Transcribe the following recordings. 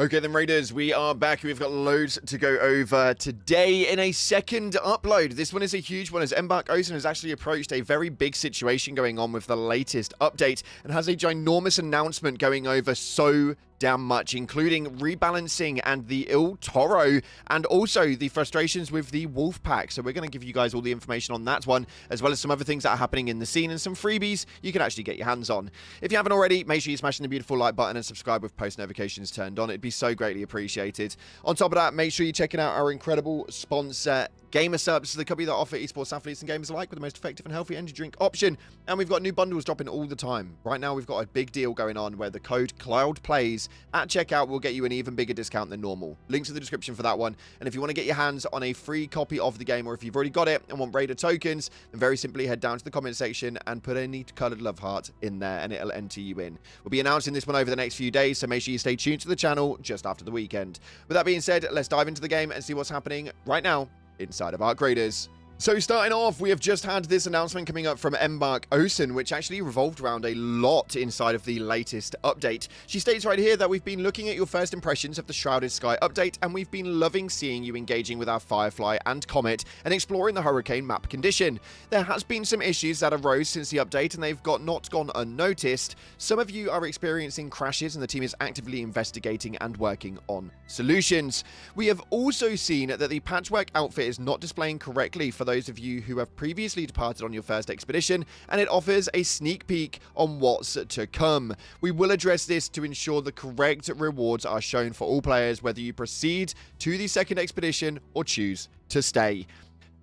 Okay then, Raiders, we are back. We've got loads to go over today in a second upload. This one is a huge one as Embark Ocean has actually approached a very big situation going on with the latest update and has a ginormous announcement going over so damn much, including rebalancing and the Toro, and also the frustrations with the wolfpack. So we're going to give you guys all the information on that one, as well as some other things that are happening in the scene and some freebies you can actually get your hands on. If you haven't already, make sure you're smashing the beautiful like button and subscribe with post notifications turned on. It'd be so greatly appreciated. On top of that, make sure you're checking out our incredible sponsor, GamerSupps, the company that offer esports athletes and gamers alike with the most effective and healthy energy drink option. And we've got new bundles dropping all the time. Right now, we've got a big deal going on where the code CLOUDPLAYS at checkout will get you an even bigger discount than normal. Links in the description for that one. And if you want to get your hands on a free copy of the game, or if you've already got it and want Raider tokens, then very simply head down to the comment section and put any coloured love heart in there and it'll enter you in. We'll be announcing this one over the next few days, so make sure you stay tuned to the channel just after the weekend. With that being said, let's dive into the game and see what's happening right now inside of Arc Raiders. So starting off, we have just had this announcement coming up from Embark Ocean, which actually revolved around a lot inside of the latest update. She states right here that we've been looking at your first impressions of the Shrouded Sky update, and we've been loving seeing you engaging with our Firefly and Comet and exploring the Hurricane map condition. There has been some issues that arose since the update, and they've not gone unnoticed. Some of you are experiencing crashes, and the team is actively investigating and working on solutions. We have also seen that the patchwork outfit is not displaying correctly for those of you who have previously departed on your first expedition, and it offers a sneak peek on what's to come. We will address this to ensure the correct rewards are shown for all players, whether you proceed to the second expedition or choose to stay.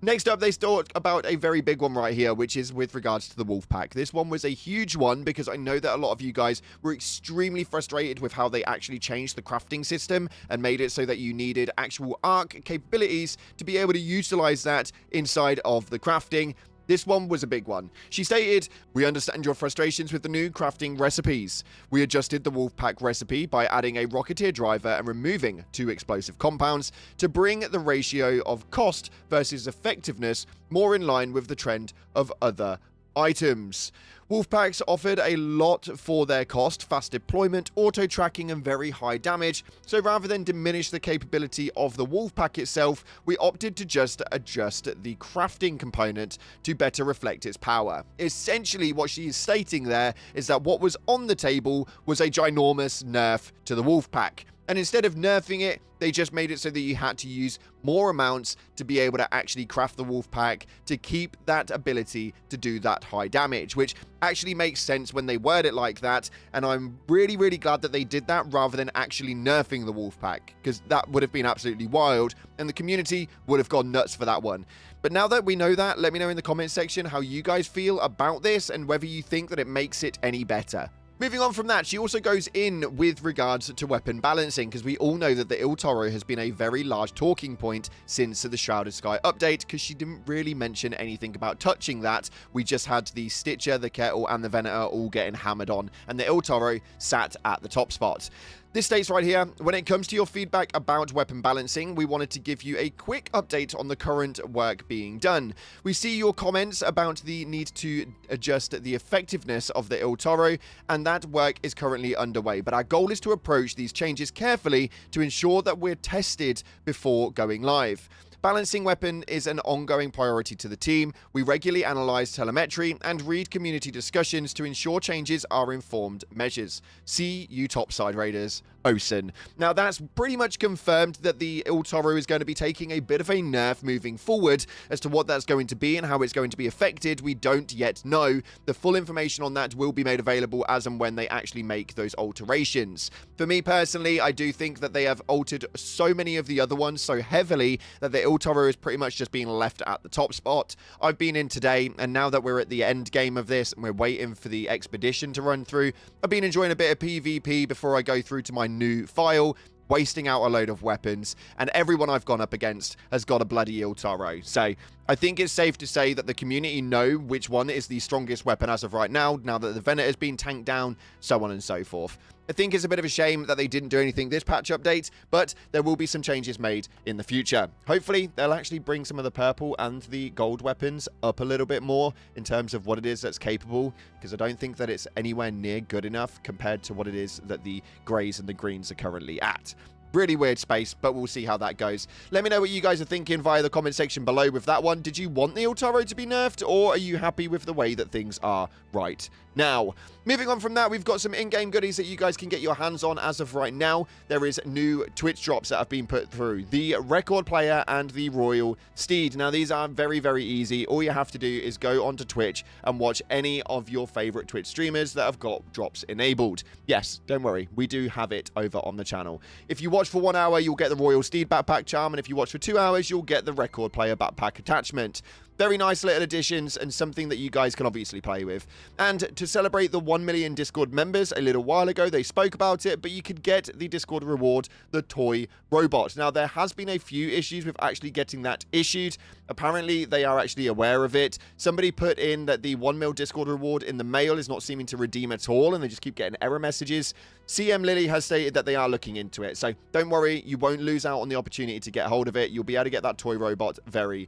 Next up, they talk about a very big one right here, which is with regards to the Wolfpack. This one was a huge one because I know that a lot of you guys were extremely frustrated with how they actually changed the crafting system and made it so that you needed actual arc capabilities to be able to utilize that inside of the crafting. This one was a big one. She stated, "We understand your frustrations with the new crafting recipes. We adjusted the Wolfpack recipe by adding a Rocketeer driver and removing 2 explosive compounds to bring the ratio of cost versus effectiveness more in line with the trend of other items. Wolfpacks offered a lot for their cost, fast deployment, auto-tracking, and very high damage, so rather than diminish the capability of the Wolfpack itself, we opted to just adjust the crafting component to better reflect its power." Essentially, what she is stating there is that what was on the table was a ginormous nerf to the Wolfpack. And instead of nerfing it, they just made it so that you had to use more amounts to be able to actually craft the Wolfpack to keep that ability to do that high damage, which actually makes sense when they word it like that. And I'm really, really glad that they did that rather than actually nerfing the Wolfpack, because that would have been absolutely wild and the community would have gone nuts for that one. But now that we know that, let me know in the comment section how you guys feel about this and whether you think that it makes it any better. Moving on from that, she also goes in with regards to weapon balancing, because we all know that the Toro has been a very large talking point since the Shrouded Sky update, because she didn't really mention anything about touching that. We just had the Stitcher, the Kettle, and the Venator all getting hammered on, and the Toro sat at the top spot. This states right here, "When it comes to your feedback about weapon balancing, we wanted to give you a quick update on the current work being done. We see your comments about the need to adjust the effectiveness of the Toro, and that work is currently underway. But our goal is to approach these changes carefully to ensure that we're tested before going live. Balancing weapon is an ongoing priority to the team. We regularly analyze telemetry and read community discussions to ensure changes are informed measures. See you topside Raiders, Ocean." Now that's pretty much confirmed that the Toro is going to be taking a bit of a nerf moving forward. As to what that's going to be and how it's going to be affected, we don't yet know. The full information on that will be made available as and when they actually make those alterations. For me personally, I do think that they have altered so many of the other ones so heavily that the Toro is pretty much just being left at the top spot. I've been in today, and now that we're at the end game of this and we're waiting for the expedition to run through, I've been enjoying a bit of PvP before I go through to my new file, wasting out a load of weapons, and everyone I've gone up against has got a bloody Toro. So I think it's safe to say that the community know which one is the strongest weapon as of right now that the Venet has been tanked down, so on and so forth. I think it's a bit of a shame that they didn't do anything this patch update, but there will be some changes made in the future. Hopefully, they'll actually bring some of the purple and the gold weapons up a little bit more in terms of what it is that's capable, because I don't think that it's anywhere near good enough compared to what it is that the greys and the greens are currently at. Really weird space, but we'll see how that goes. Let me know what you guys are thinking via the comment section below with that one. Did you want the Toro to be nerfed, or are you happy with the way that things are right now? Moving on from that, we've got some in-game goodies that you guys can get your hands on as of right now. There is new Twitch drops that have been put through. The Record Player and the Royal Steed. Now, these are very, very easy. All you have to do is go onto Twitch and watch any of your favorite Twitch streamers that have got drops enabled. Yes, don't worry. We do have it over on the channel. If you watch for 1 hour, you'll get the Royal Steed backpack charm, and if you watch for 2 hours, you'll get the Record Player backpack attachment. Very nice little additions and something that you guys can obviously play with. And to celebrate the 1 million Discord members a little while ago, they spoke about it, but you could get the Discord reward, the toy robot. Now, there has been a few issues with actually getting that issued. Apparently, they are actually aware of it. Somebody put in that the 1 mil Discord reward in the mail is not seeming to redeem at all, and they just keep getting error messages. CM Lily has stated that they are looking into it. So don't worry, you won't lose out on the opportunity to get hold of it. You'll be able to get that toy robot very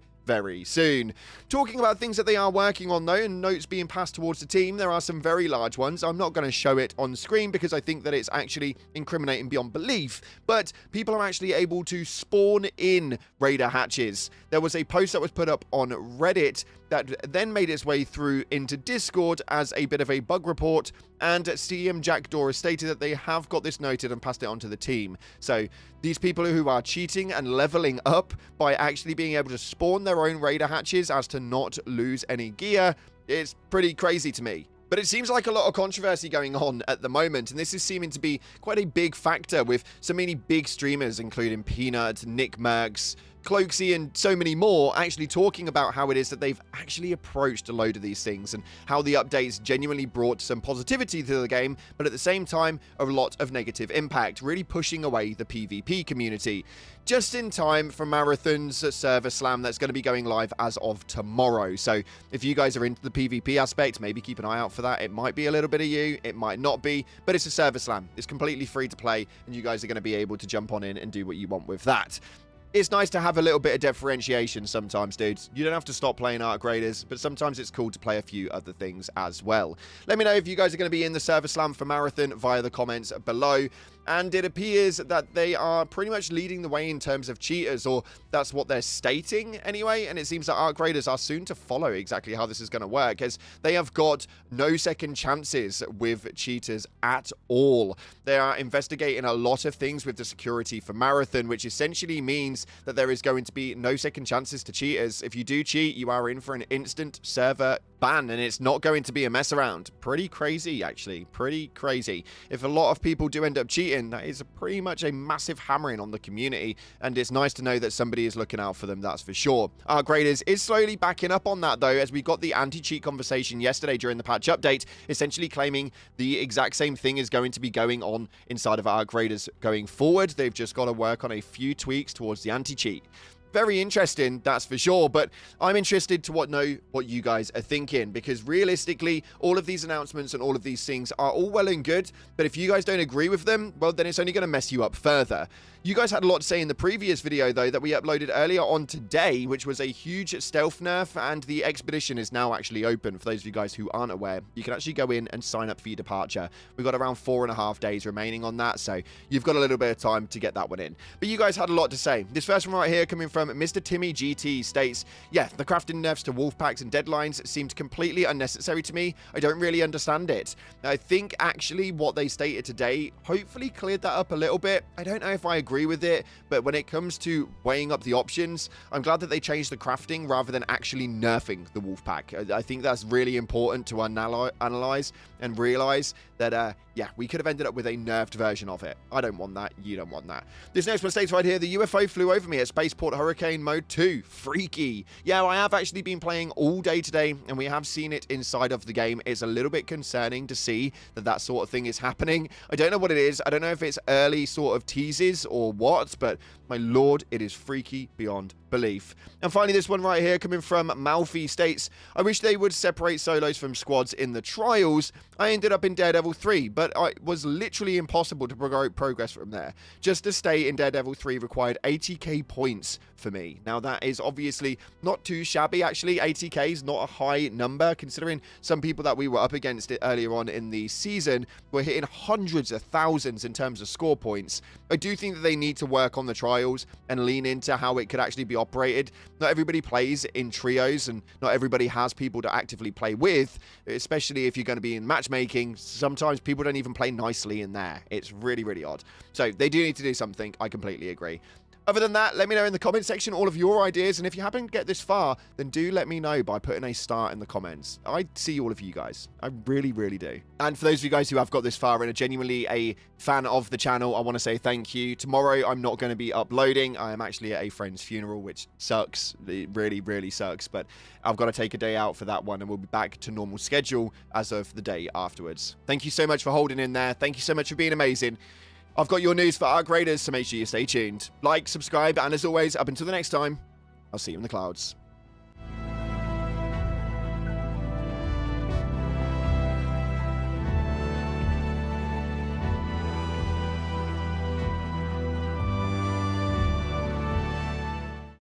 soon. Talking about things that they are working on, though, and notes being passed towards the team, there are some very large ones. I'm not going to show it on screen because I think that it's actually incriminating beyond belief, but people are actually able to spawn in raider hatches. There was a post that was put up on Reddit that then made its way through into Discord as a bit of a bug report, and CM Jackdaw has stated that they have got this noted and passed it on to the team. So these people who are cheating and leveling up by actually being able to spawn their own raider hatches as to not lose any gear, it's pretty crazy to me. But it seems like a lot of controversy going on at the moment, and this is seeming to be quite a big factor with so many big streamers, including Peanut, Nick Merckx, Cloaksy, and so many more actually talking about how it is that they've actually approached a load of these things and how the updates genuinely brought some positivity to the game, but at the same time, a lot of negative impact, really pushing away the PvP community. Just in time for Marathon's server slam that's going to be going live as of tomorrow. So if you guys are into the PvP aspect, maybe keep an eye out for that. It might be a little bit of you, it might not be, but it's a server slam. It's completely free to play, and you guys are going to be able to jump on in and do what you want with that. It's nice to have a little bit of differentiation sometimes, dudes. You don't have to stop playing Art Graders, but sometimes it's cool to play a few other things as well. Let me know if you guys are going to be in the server slam for Marathon via the comments below. And it appears that they are pretty much leading the way in terms of cheaters, or that's what they're stating anyway. And it seems that Art Graders are soon to follow exactly how this is going to work, as they have got no second chances with cheaters at all. They are investigating a lot of things with the security for Marathon, which essentially means that there is going to be no second chances to cheaters. If you do cheat, you are in for an instant server ban, and it's not going to be a mess around. Pretty crazy, actually. Pretty crazy. If a lot of people do end up cheating, that is pretty much a massive hammering on the community, and it's nice to know that somebody is looking out for them, that's for sure. Art Graders is slowly backing up on that, though, as we got the anti-cheat conversation yesterday during the patch update, essentially claiming the exact same thing is going to be going on inside of Art Graders going forward. They've just got to work on a few tweaks towards the anti-cheat. Very interesting, that's for sure, but I'm interested to know what you guys are thinking, because realistically, all of these announcements and all of these things are all well and good, but if you guys don't agree with them, well, then it's only going to mess you up further. You guys had a lot to say in the previous video, though, that we uploaded earlier on today, which was a huge stealth nerf, and the expedition is now actually open. For those of you guys who aren't aware, you can actually go in and sign up for your departure. We've got around 4.5 days remaining on that, so you've got a little bit of time to get that one in. But you guys had a lot to say. This first one right here, coming from Mr. Timmy GT, states, yeah, the crafting nerfs to wolfpacks and deadlines seemed completely unnecessary to me. I don't really understand it. I think actually what they stated today hopefully cleared that up a little bit. I don't know if I agree with it, but when it comes to weighing up the options, I'm glad that they changed the crafting rather than actually nerfing the wolfpack. I think that's really important to analyze and realize that, yeah, we could have ended up with a nerfed version of it. I don't want that. You don't want that. This next one states right here, the UFO flew over me at Spaceport hurricane mode 2. Freaky. Yeah, I have actually been playing all day today, and we have seen it inside of the game. It's a little bit concerning to see that sort of thing is happening. I don't know what it is. I don't know if it's early sort of teases or what, but my lord, it is freaky beyond belief. And finally, this one right here coming from Malfi states, I wish they would separate solos from squads in the trials. I ended up in Daredevil 3, but it was literally impossible to progress from there. Just to stay in Daredevil 3 required 80k points for me. Now, that is obviously not too shabby, actually. 80k is not a high number, considering some people that we were up against it earlier on in the season were hitting hundreds of thousands in terms of score points. I do think that they need to work on the trials and lean into how it could actually be operated. Not everybody plays in trios, and not everybody has people to actively play with, especially if you're going to be in matchmaking. Sometimes people don't even play nicely in there. It's really, really odd. So they do need to do something. I completely agree. Other than that, let me know in the comment section all of your ideas, and if you happen to get this far, then do let me know by putting a star in the comments. I see all of you guys. I really, really do. And for those of you guys who have got this far and are genuinely a fan of the channel, I want to say thank you. Tomorrow, I'm not going to be uploading. I am actually at a friend's funeral, which sucks. It really, really sucks, but I've got to take a day out for that one, and we'll be back to normal schedule as of the day afterwards. Thank you so much for holding in there. Thank you so much for being amazing. I've got your news for our graders, so make sure you stay tuned. Like, subscribe, and as always, up until the next time, I'll see you in the clouds.